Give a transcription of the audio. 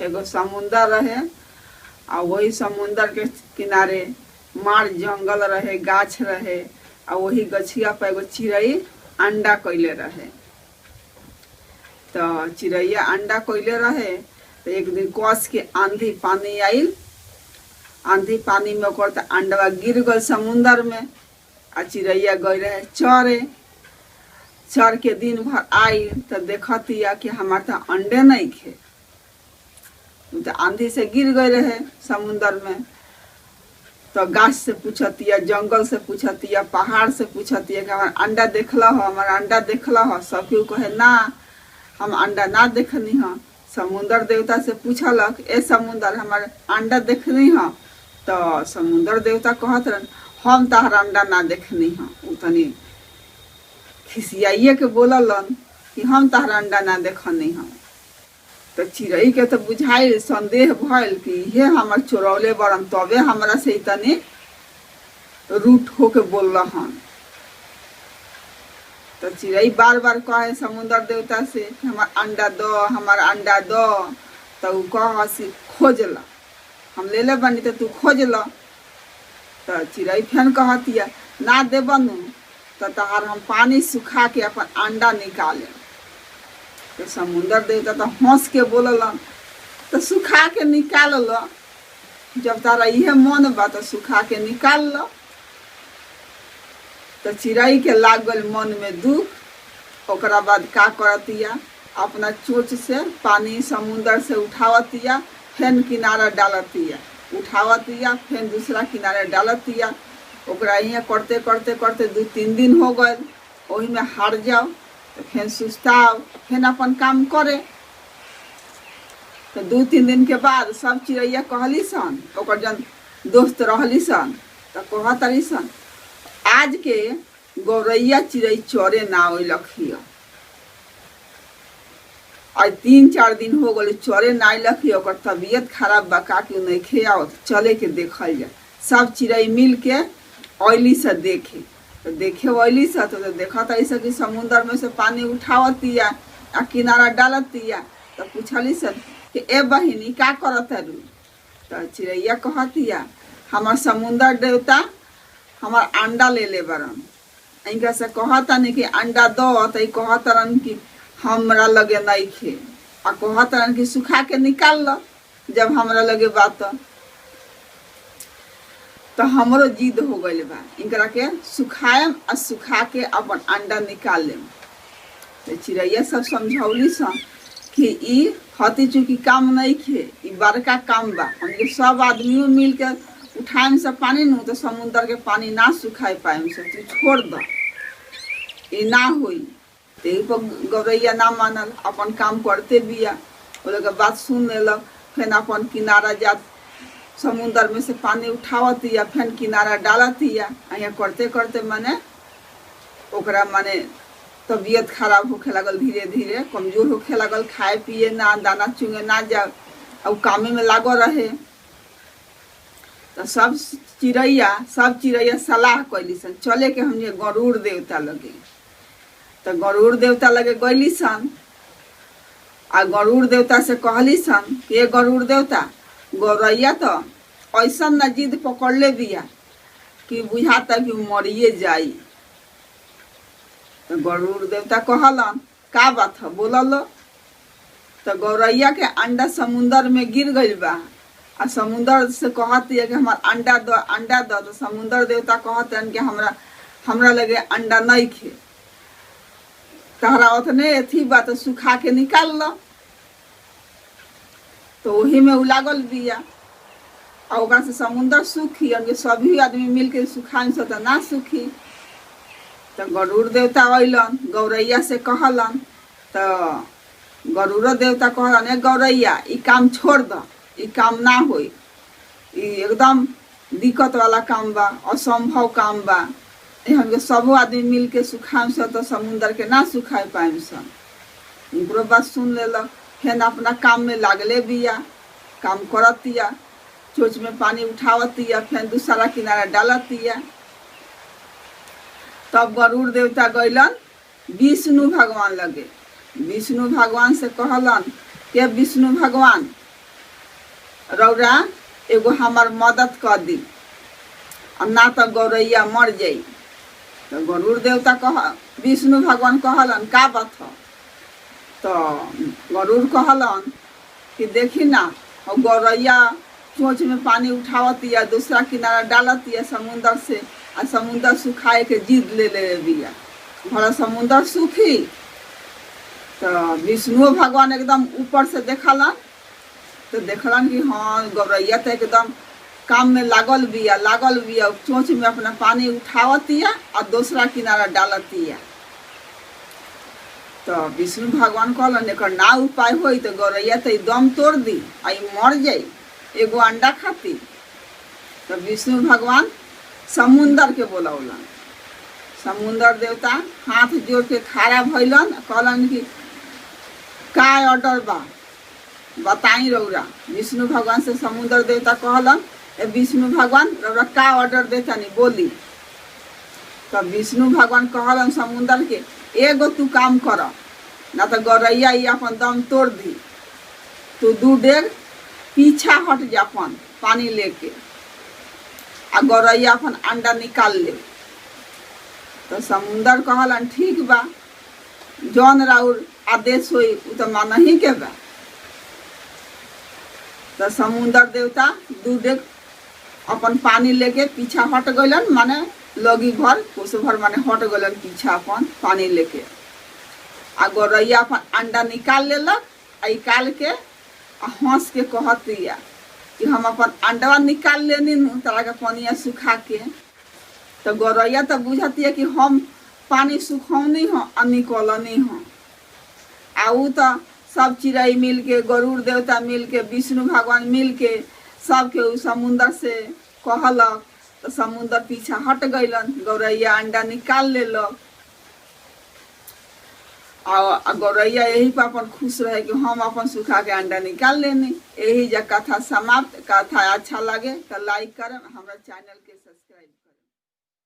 एगो समुंदर रहे आ वही समुंदर के किनारे मार जंगल रहे, गाछ रहे आ वही गछिया पर एगो चिड़ई अंडा कइले रहे। तो चिड़ैया अंडा कइले रहे तो एक दिन कस के आंधी पानी आइल। आंधी पानी में ओकर तो अंडवा गिर गल समुंदर में आ चिड़ैया गई रहे चरे। चर के दिन भर आई तो देखतिया कि हमार तो अंडे नहीं खे। तो आंधी से गिर गए रहे समुंदर में। तो गाछ से पूछतिया, जंगल से पूछतिया, पहाड़ से पूछतिया कि हमार अंडा देखला हो, हमार अंडा देखला हो। सब केहू कहे ना, हम अंडा ना देखनी हो। समुंदर देवता से पूछलक, ए समुंदर हमार अंडा देखनी हो। तो समुंदर देवता कहत रहन, हम तहर अंडा ना देखनी हो। उ तनी खिसियाइए के बोललन कि हम तहर अंडा ना देखनी हो। तो चिड़ई के तो बुझाइल, संदेह भइल कि हे हमर चोरौले बड़न, तबे हमरा से तनी रूठ होके बोल रहन। तो चिड़ई बार बार कहे समुंदर देवता से कि हमार अंडा दो, हमार अंडा दो। तो उ कह खोज ला, हम ले ले बनी तो तू खोज ला। तो चिड़ई फेन कहतिया ना दे बनू तो तहार हम पानी सुखा के अपन अंडा निकाले। तो समुंदर देवता तो हंस के बोललन, तो सुखा के निकाल लो, जब तारा इहे मन बा तो सुखा के निकाल लो। तो चिड़ई के लागल मन में दुख। ओकरा बाद का करतिया, अपना चोंच से पानी समुंदर से उठावतिया, फेन किनारा डालतिया, उठावतिया, फेन दूसरा किनारे डालतिया। ओकरा यहाँ करते करते करते 2-3 दिन हो गए। वही में हार जाओ तो फेन सुस्ताओ, फेन अपन काम करे। तो 2-3 दिन के बाद सब चिड़ैया कहली सन, ओकर जन दोस्त रहली सन, तो कहतली सन आज के गौरैया चिड़ै चरे ना अइलक हिय। आज 3-4 दिन हो गए चरे ना अइलक हिय। ओकर तबीयत खराब बा, का कि नहीं खे आवत, चले के देखल जाए। सब चिड़ै मिल के अइली से देखे। तो देखे अइली से तो देखत ऐसा कि समुंदर में से पानी उठावतिया आ किनारा डालतिया। तो पूछली सन कि ए बहिनी का करत रू। तो चिड़ैया कहतिया हमार समुंदर देवता हमार अंडा ले ले बरन। इनका से कहतन कि अंडा दो, तो कहतरन कि हमरा लगे नहीं खे, आ कहतरन कि सुखा के निकाल लो जब हमरा लगे बात। तो हमरो जिद हो गइल बा, इनकरा के सुखाएम आ सुखा के अपन अंडा निकाल लेम। तो चिड़ैया सब समझौली सन कि ई हती चूँकि काम नहीं खे, ई बड़का काम बा। हमके सब आदमियों मिल के उठाएम से पानी नू तो समुंदर के पानी ना सुखाए पाएम से, तू छोड़ द, ये ना होई। तो यही पर गौरैया ना मानल, अपन काम करते बिया। वो लोग बात सुन लेलक, फिर अपन किनारा जात समुंदर में से पानी उठावतिया, फिर किनारा डालतिया। यहाँ करते करते माने ओकरा माने तबीयत खराब होखे लगल, धीरे धीरे कमजोर होखे लगल, खाए पिए ना, दाना चुंगे ना जा, अब कामे में लागो रहे। तो सब चिड़ैया सलाह कैली सन चले के हमने गरुड़ देवता लगे। तो गरुड़ देवता लगे गइली सन आ गरुड़ देवता से कहली सन कि ये गरुड़ देवता, गौरैया तो ऐसा न जिद पकड़ले बिया कि बुझाता कि मरिए जाई। तो गरुड़ देवता कहलन का बात है बोललो। तो गौरैया के अंडा समुंदर में गिर गइल बा आ समुंदर से कहती है कि हमार अंडा दो, अंडा दो। तो समुंदर देवता कहतन कि हमरा लगे अंडा नहीं खे, तहरा उतने अथी बा तो सुखा के निकाल लो। तो वही में उलागल बिया और ओकरा से समुंदर सूखी, उनके सभी आदमी मिल के सुखाइन से तो ना सूखी। तो गरुड़ देवता अइलन, गौरैया से कहलन। तो गरुड़ देवता कहलन ए गौरैया ई काम छोड़ द, ई काम ना होई, ई एकदम दिक्कत वाला काम बा, असंभव काम बा। हमके सब आदमी मिल के सुखाएम से तो समुंदर के ना सुखाए पाएम सन। इनको बात सुन लेलक, फिर अपना काम में लागले बिया, काम करतिया, चोच में पानी उठावतिया, फिर दूसरा किनारा डालतिया। तब गरुड़ देवता गइलन विष्णु भगवान लगे। विष्णु भगवान से कहलन के विष्णु भगवान रौरा एगो हमार मदद कर दी, ना तो गौरैया मर जाई। तो गरुड़ देवता कह विष्णु भगवान कहलन का बात ह? तो गरुड़ कहलन कि देखी ना गौरैया चोंच में पानी उठावतिया, दूसरा किनारा डालतिया समुंदर से, आ समुंदर सुखाए के जिद ले बिया, भला समुंदर सूखी। तो विष्णु भगवान एकदम ऊपर से देखलन, तो देखलन कि हाँ गौरैया तो एकदम काम में लागल बिया, चोंच में अपना पानी उठावतिया और दूसरा किनारा डालतिया। तो विष्णु भगवान कहलन एकर ना उपाय होई तो गौरैया तो दम तोड़ दी आ मर जाई एगो अंडा खाती। तो विष्णु भगवान समुंदर के बोलौलन, समुंदर देवता हाथ जोड़ के खड़ा भइलन, कहलन कि का ऑर्डर बा बताई रौरा। विष्णु भगवान से समुंदर देवता कहलन विष्णु भगवान रौरा का ऑर्डर देता नहीं बोली। तो विष्णु भगवान कहलन समुंदर के एगो तू काम कर, ना तो गौरैया ये अपन दम तोड़ दी, तू दू डेग पीछा हट जा अपन पानी लेके, आ गौरैया अपन अंडा निकाल ले। तो समुंदर कहलन ठीक बा, जौन राउर आदेश होई उ तो मानही के बा। तो समुंदर देवता दू डेग अपन पानी लेके पीछा हट गइलन, माने लगी भर कोस भर माने हट गलन पीछा अपन पानी लेके। आ गौरैया अपन अंडा निकाल लेलक, निकाल के हंस के कहतिया कि हम अपन अंडवा निकाल लेनी तरह के पनिया सुखा के। तो गौरैया तो बुझतिया कि हम पानी सुखौनी हो आ निकलनी हो। आ उ तो सब चिड़ै मिल के, गरुड़ देवता मिल के, विष्णु भगवान मिल के सबके उ समुंदर से कहलक। तो समुंदर पीछा हट गइलन, गौरैया अंडा निकाल लेलक। और गौरैया यही पर अपन खुश रहे कि हम अपन सुखा के अंडा निकाल लेनी। यही जा कथा समाप्त। कथा अच्छा लगे तो लाइक करें, हमारा चैनल के